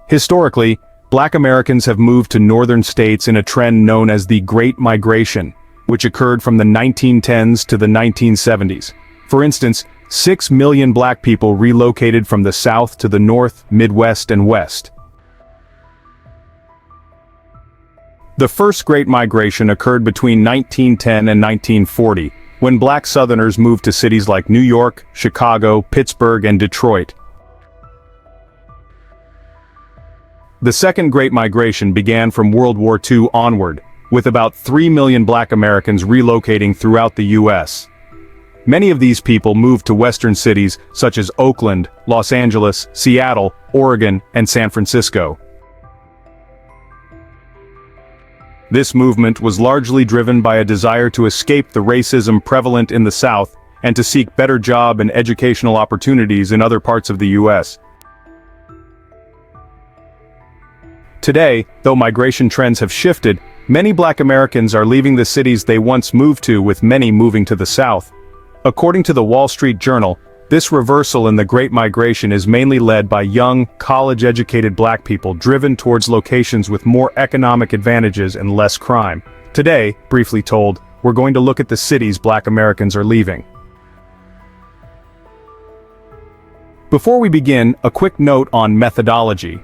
Historically, Black Americans have moved to northern states in a trend known as the Great Migration, which occurred from the 1910s to the 1970s. For instance, 6 million Black people relocated from the South to the North, Midwest, and West. The first Great Migration occurred between 1910 and 1940, when Black Southerners moved to cities like New York, Chicago, Pittsburgh, and Detroit. The Second Great Migration began from World War II onward, with about 3 million Black Americans relocating throughout the U.S. Many of these people moved to western cities such as Oakland, Los Angeles, Seattle, Oregon, and San Francisco. This movement was largely driven by a desire to escape the racism prevalent in the South and to seek better job and educational opportunities in other parts of the U.S. Today, though migration trends have shifted, many Black Americans are leaving the cities they once moved to, with many moving to the South. According to the Wall Street Journal, this reversal in the Great Migration is mainly led by young, college-educated Black people driven towards locations with more economic advantages and less crime. Today, briefly told, we're going to look at the cities Black Americans are leaving. Before we begin, a quick note on methodology.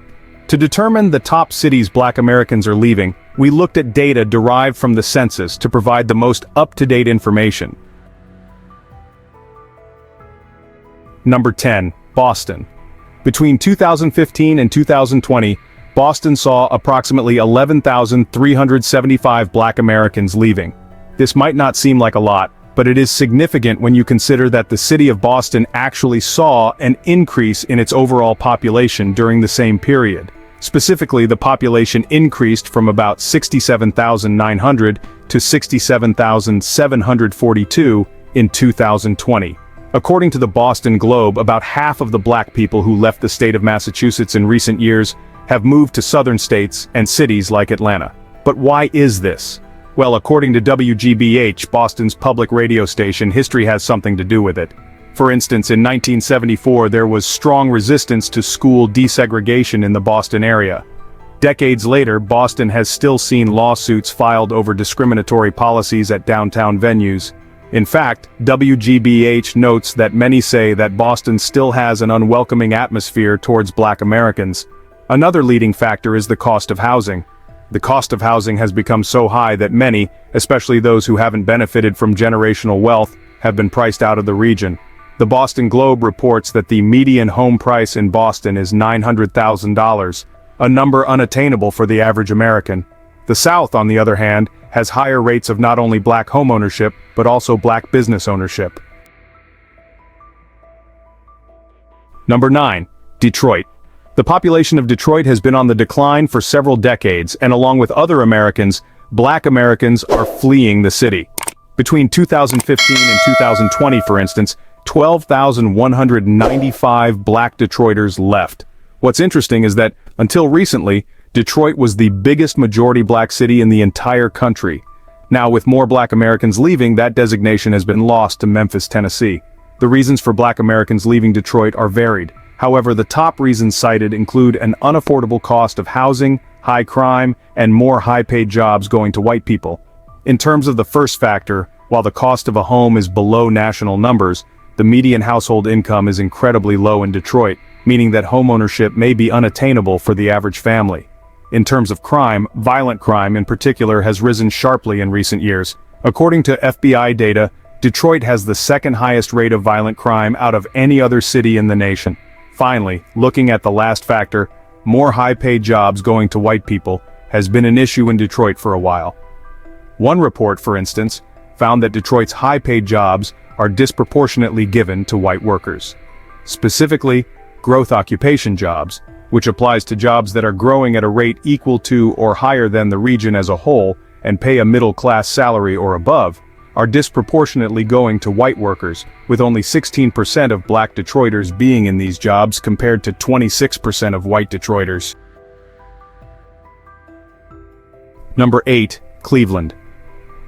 To determine the top cities Black Americans are leaving, we looked at data derived from the census to provide the most up-to-date information. Number 10. Boston. Between 2015 and 2020, Boston saw approximately 11,375 Black Americans leaving. This might not seem like a lot, but it is significant when you consider that the city of Boston actually saw an increase in its overall population during the same period. Specifically, the population increased from about 67,900 to 67,742 in 2020. According to the Boston Globe, about half of the Black people who left the state of Massachusetts in recent years have moved to southern states and cities like Atlanta. But why is this? Well, according to WGBH, Boston's public radio station, history has something to do with it. For instance, in 1974 there was strong resistance to school desegregation in the Boston area. Decades later, Boston has still seen lawsuits filed over discriminatory policies at downtown venues. In fact, WGBH notes that many say that Boston still has an unwelcoming atmosphere towards Black Americans. Another leading factor is the cost of housing. The cost of housing has become so high that many, especially those who haven't benefited from generational wealth, have been priced out of the region. The Boston Globe reports that the median home price in Boston is $900,000, a number unattainable for the average American. The South, on the other hand, has higher rates of not only Black homeownership, but also Black business ownership. Number 9. Detroit. The population of Detroit has been on the decline for several decades, and along with other Americans, Black Americans are fleeing the city. Between 2015 and 2020, for instance, 12,195 Black Detroiters left. What's interesting is that, until recently, Detroit was the biggest majority Black city in the entire country. Now, with more Black Americans leaving, that designation has been lost to Memphis, Tennessee. The reasons for Black Americans leaving Detroit are varied. However, the top reasons cited include an unaffordable cost of housing, high crime, and more high-paid jobs going to white people. In terms of the first factor, while the cost of a home is below national numbers, the median household income is incredibly low in Detroit, meaning that homeownership may be unattainable for the average family. In terms of crime, violent crime in particular has risen sharply in recent years. According to FBI data, Detroit has the second highest rate of violent crime out of any other city in the nation. Finally, looking at the last factor, more high-paid jobs going to white people has been an issue in Detroit for a while. One report, for instance, found that Detroit's high-paid jobs are disproportionately given to white workers. Specifically, growth occupation jobs, which applies to jobs that are growing at a rate equal to or higher than the region as a whole and pay a middle-class salary or above, are disproportionately going to white workers, with only 16% of Black Detroiters being in these jobs compared to 26% of white Detroiters. Number 8. Cleveland.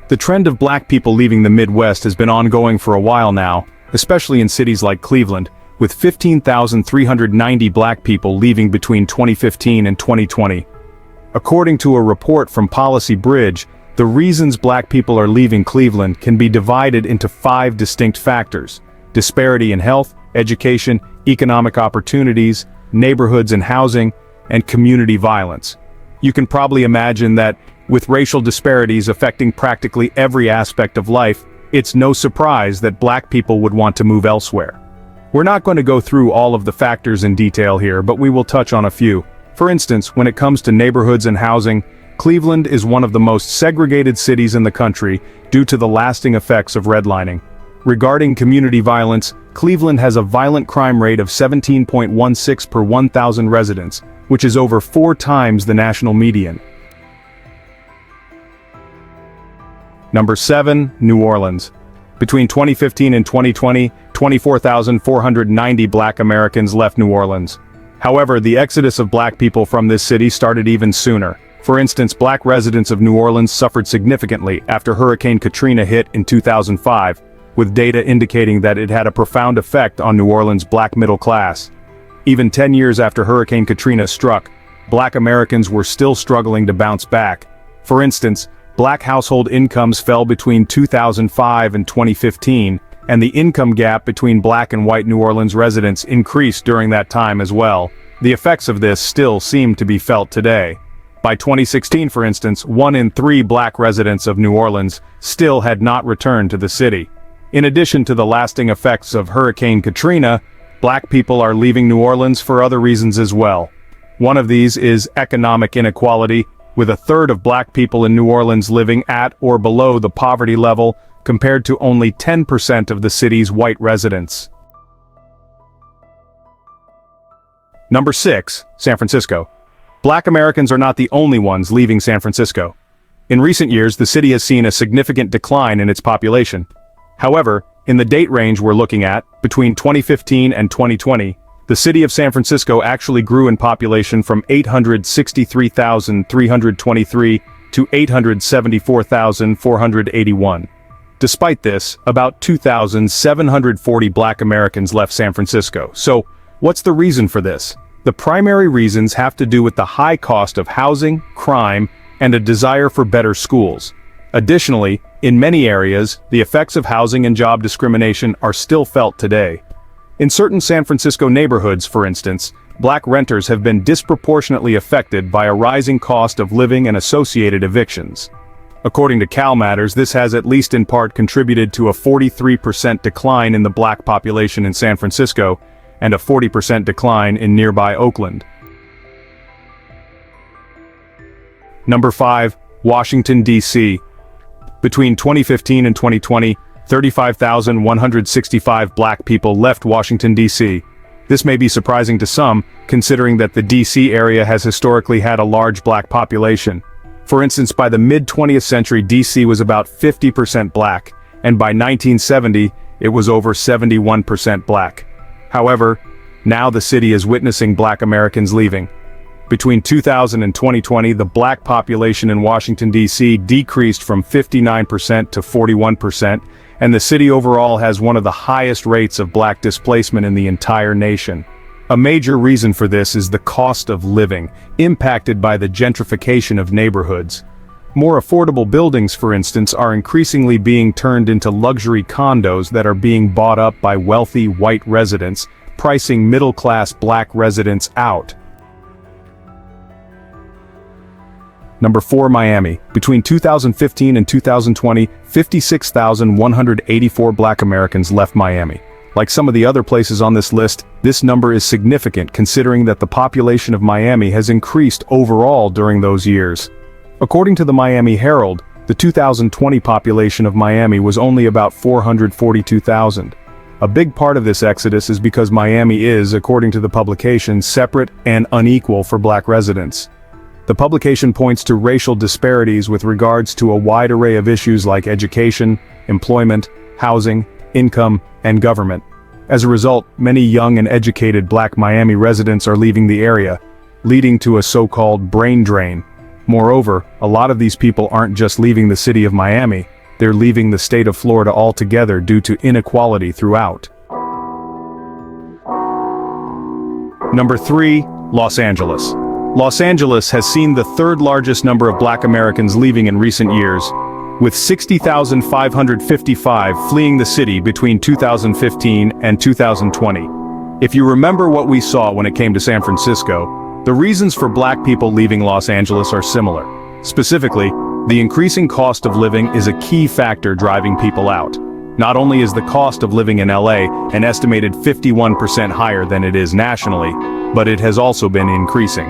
The trend of Black people leaving the Midwest has been ongoing for a while now, especially in cities like Cleveland, with 15,390 black people leaving between 2015 and 2020. According to a report from Policy Bridge, the reasons black people are leaving Cleveland can be divided into 5 distinct factors: disparity in health, education, economic opportunities, neighborhoods and housing, and community violence. You can probably imagine that, with racial disparities affecting practically every aspect of life, it's no surprise that black people would want to move elsewhere. We're not going to go through all of the factors in detail here, but we will touch on a few. For instance, when it comes to neighborhoods and housing, Cleveland is one of the most segregated cities in the country due to the lasting effects of redlining. Regarding community violence, Cleveland has a violent crime rate of 17.16 per 1,000 residents, which is over 4 times the national median. Number 7, New Orleans. Between 2015 and 2020, 24,490 black Americans left New Orleans. However, the exodus of black people from this city started even sooner. For instance, black residents of New Orleans suffered significantly after Hurricane Katrina hit in 2005, with data indicating that it had a profound effect on New Orleans' black middle class. Even 10 years after Hurricane Katrina struck, black Americans were still struggling to bounce back. For instance, black household incomes fell between 2005 and 2015, and the income gap between black and white New Orleans residents increased during that time as well. The effects of this still seem to be felt today. By 2016, for instance, 1 in 3 black residents of New Orleans still had not returned to the city. In addition to the lasting effects of Hurricane Katrina, black people are leaving New Orleans for other reasons as well. One of these is economic inequality, with 1/3 of black people in New Orleans living at or below the poverty level, compared to only 10% of the city's white residents. Number 6, San Francisco. Black Americans are not the only ones leaving San Francisco. In recent years, the city has seen a significant decline in its population. However, in the date range we're looking at, between 2015 and 2020, the city of San Francisco actually grew in population from 863,323 to 874,481. Despite this, about 2,740 black Americans left San Francisco. So, what's the reason for this? The primary reasons have to do with the high cost of housing, crime, and a desire for better schools. Additionally, in many areas, the effects of housing and job discrimination are still felt today. In certain San Francisco neighborhoods, for instance, black renters have been disproportionately affected by a rising cost of living and associated evictions. According to CalMatters, this has at least in part contributed to a 43% decline in the black population in San Francisco and a 40% decline in nearby Oakland. Number 5, Washington, D.C. Between 2015 and 2020, 35,165 black people left Washington, D.C. This may be surprising to some, considering that the D.C. area has historically had a large black population. For instance, by the mid-20th century, D.C. was about 50% black, and by 1970, it was over 71% black. However, now the city is witnessing black Americans leaving. Between 2000 and 2020, the black population in Washington, D.C. decreased from 59% to 41%, and the city overall has one of the highest rates of black displacement in the entire nation. A major reason for this is the cost of living, impacted by the gentrification of neighborhoods. More affordable buildings, for instance, are increasingly being turned into luxury condos that are being bought up by wealthy white residents, pricing middle-class black residents out. Number 4, Miami. Between 2015 and 2020, 56,184 black Americans left Miami. Like some of the other places on this list, this number is significant considering that the population of Miami has increased overall during those years. According to the Miami Herald, the 2020 population of Miami was only about 442,000. A big part of this exodus is because Miami is, according to the publication, separate and unequal for black residents. The publication points to racial disparities with regards to a wide array of issues like education, employment, housing, income, and government. As a result, many young and educated black Miami residents are leaving the area, leading to a so-called brain drain. Moreover, a lot of these people aren't just leaving the city of Miami, they're leaving the state of Florida altogether due to inequality throughout. Number 3, Los Angeles. Los Angeles has seen the third largest number of Black Americans leaving in recent years, with 60,555 fleeing the city between 2015 and 2020. If you remember what we saw when it came to San Francisco, the reasons for Black people leaving Los Angeles are similar. Specifically, the increasing cost of living is a key factor driving people out. Not only is the cost of living in LA an estimated 51% higher than it is nationally, but it has also been increasing.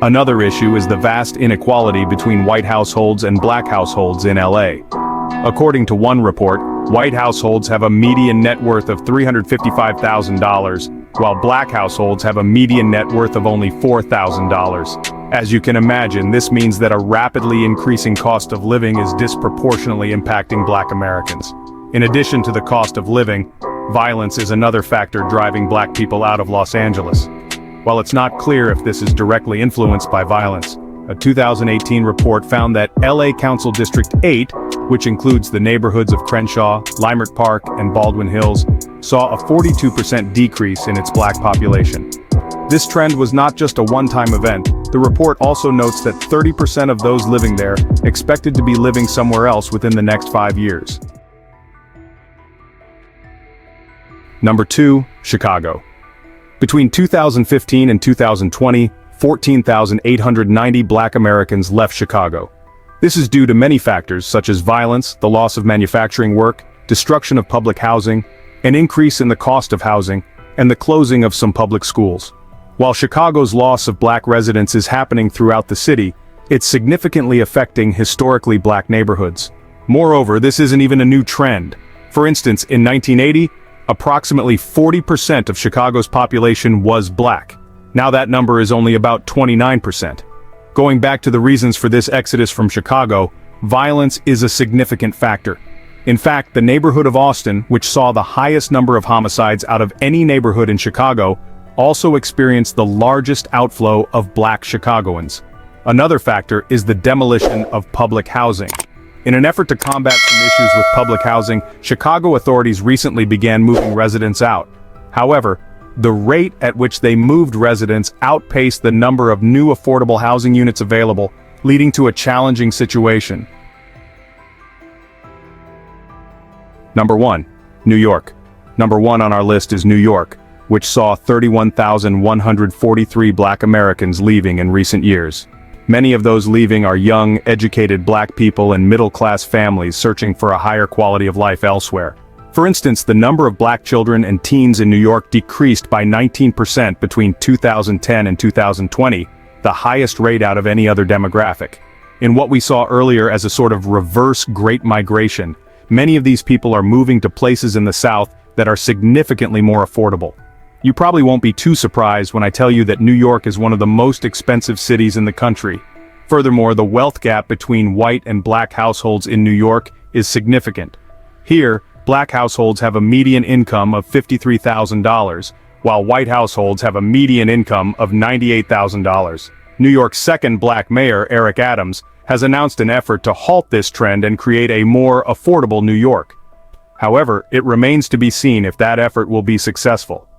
Another issue is the vast inequality between white households and Black households in LA. According to one report, white households have a median net worth of $355,000, while Black households have a median net worth of only $4,000. As you can imagine, this means that a rapidly increasing cost of living is disproportionately impacting Black Americans. In addition to the cost of living, violence is another factor driving Black people out of Los Angeles. While it's not clear if this is directly influenced by violence, a 2018 report found that LA Council District 8, which includes the neighborhoods of Crenshaw, Leimert Park, and Baldwin Hills, saw a 42% decrease in its Black population. This trend was not just a one-time event. The report also notes that 30% of those living there expected to be living somewhere else within the next 5 years. Number 2, Chicago. Between 2015 and 2020, 14,890 Black Americans left Chicago. This is due to many factors such as violence, the loss of manufacturing work, destruction of public housing, an increase in the cost of housing, and the closing of some public schools. While Chicago's loss of Black residents is happening throughout the city, it's significantly affecting historically Black neighborhoods. Moreover, this isn't even a new trend. For instance, in 1980, approximately 40% of Chicago's population was Black. Now that number is only about 29%. Going back to the reasons for this exodus from Chicago, violence is a significant factor. In fact, the neighborhood of Austin, which saw the highest number of homicides out of any neighborhood in Chicago, also experienced the largest outflow of Black Chicagoans. Another factor is the demolition of public housing. In an effort to combat some issues with public housing, Chicago authorities recently began moving residents out. However, the rate at which they moved residents outpaced the number of new affordable housing units available, leading to a challenging situation. Number 1, New York. Number 1 on our list is New York, which saw 31,143 Black Americans leaving in recent years. Many of those leaving are young, educated Black people and middle-class families searching for a higher quality of life elsewhere. For instance, the number of Black children and teens in New York decreased by 19% between 2010 and 2020, the highest rate out of any other demographic. In what we saw earlier as a sort of reverse Great Migration, many of these people are moving to places in the South that are significantly more affordable. You probably won't be too surprised when I tell you that New York is one of the most expensive cities in the country. Furthermore, the wealth gap between white and Black households in New York is significant. Here, Black households have a median income of $53,000, while white households have a median income of $98,000. New York's second Black mayor, Eric Adams, has announced an effort to halt this trend and create a more affordable New York. However, it remains to be seen if that effort will be successful.